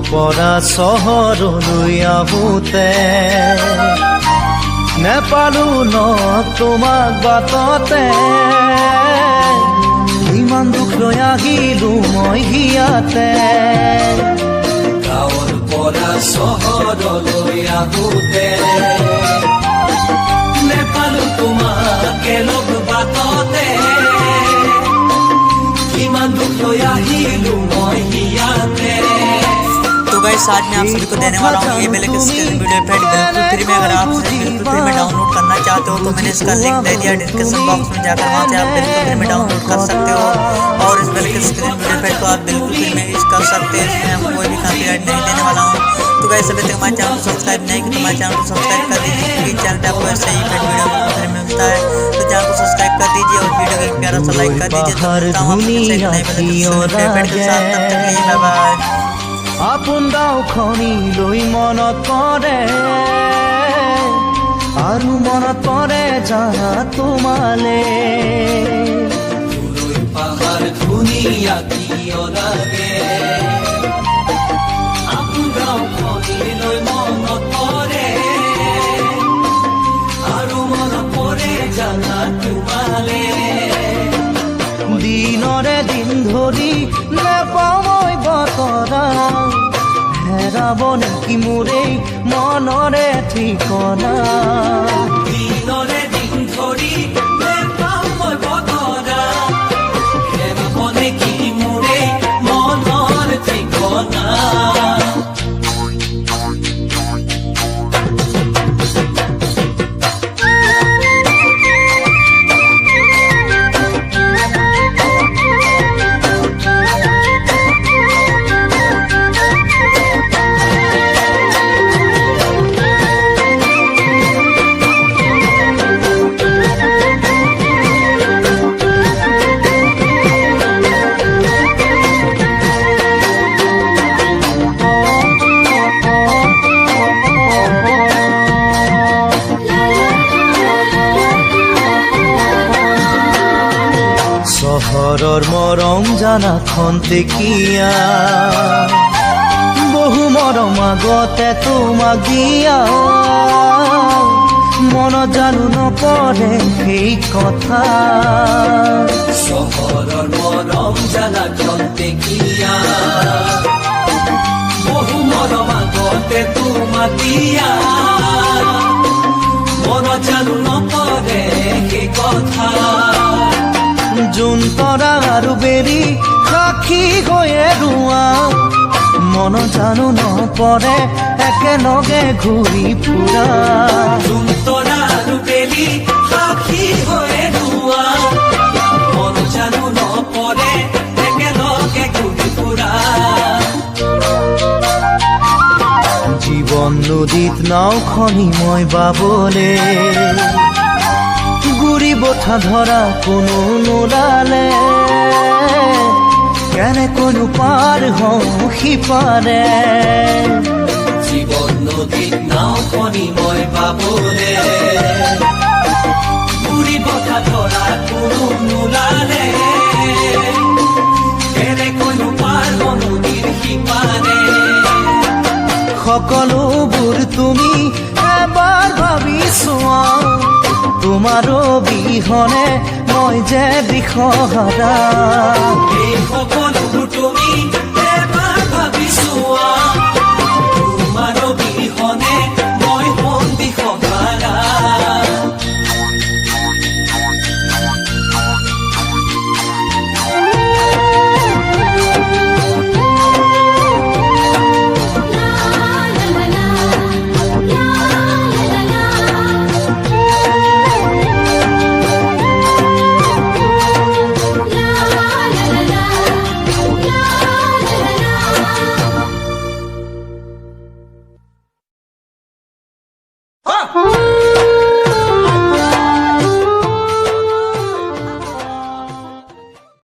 পৰা চহৰলৈ আহোঁতে নেপালো ন তোমাক বাটতে ইমান দুখ লৈ আহিলো মই হিয়াতে গাঁৱৰ পৰা চহৰলৈ আহোঁতে নেপালো তোমাক লগ বাটতে ইমান দুখ লৈ আহিলো মই হিয়াতে। तो गाइस आज मैं आप सभी को देने वाला हूँ ये बेले के स्किल वीडियो इफेक्ट बिल्कुल फ्री में। अगर आप बिल्कुल फ्री में डाउनलोड करना चाहते हो तो मैंने इसका लिंक दे दिया डिस्क्रिप्शन बॉक्स में, जाकर वहाँ से आप बिल्कुल फ्री में डाउनलोड कर सकते हो और इस बेले के स्किल वीडियो इफेक्ट को आप बिल्कुल फ्री में यूज कर सकते हैं। इसमें आपको कोई भी कॉपीराइट नहीं देने वाला हूँ। तो गाइस अभी तक हमारे चैनल को सब्सक्राइब नहीं किया तो हमारे चैनल को सब्सक्राइब कर दीजिए, क्योंकि चैनल पे आपको ऐसे ही इफेक्ट वीडियो फ्री में मिलता है। तो चैनल को सब्सक्राइब कर दीजिए और वीडियो को एक प्यारा सा लाइक कर दीजिए। Bye bye. আপোন গাঁওখনিলৈ মনত পৰে আৰু মনত পৰে জানা তোমালে পাহাৰ ধুনীয়া কিয় লাগে আপোন গাঁওখনিলৈ মনত পৰে আৰু মনত পৰে জানা তোমালে দিনৰে দিন ধৰি নেপাওঁ মই বতৰা হেৰাব নেকি মোৰে মনৰে ঠিকনা দিনৰে দিন ধৰি নেপাওঁ মই বতৰা হেৰাব নেকি মোৰে মনৰ ঠিকনা। চহৰৰ মৰম জানা খন্তেকীয়া বহু মৰম আগতে তোমাক দিয়া মনত জানো নপৰে সেই কথা চহৰৰ মৰম জানা খন্তেকীয়া বহু মৰম আগতে তোমাক দিয়া মনত জানো নপৰে সেই কথা জোন তৰা আৰু বেৰি সাক্ষী হৈয়ে ৰোৱা মন জানো নপৰে একেলগে ঘূৰি ফুৰা জোন তৰা আৰু বেৰি সাক্ষী হৈয়ে ৰোৱা মন জানো নপৰে একেলগে ঘূৰি ফুৰা জীৱন নদীত নাওখনি মই বাবলে গুৰি বঠা ধৰা কোনো নোলালে কেনেকৈনো পাৰ হওঁ সিপাৰে জীৱন নদীত নাওখনি মই বাবলে গুৰি বঠা ধৰা কোনো নোলালে কেনেকৈনো পাৰ হওঁ নদীৰ সিপাৰে সকলোবোৰ তুমি এবাৰ ভাবি চোৱা তোমাৰ অবিহনে মই যে দিশহাৰা এই সকলোবোৰ তুমি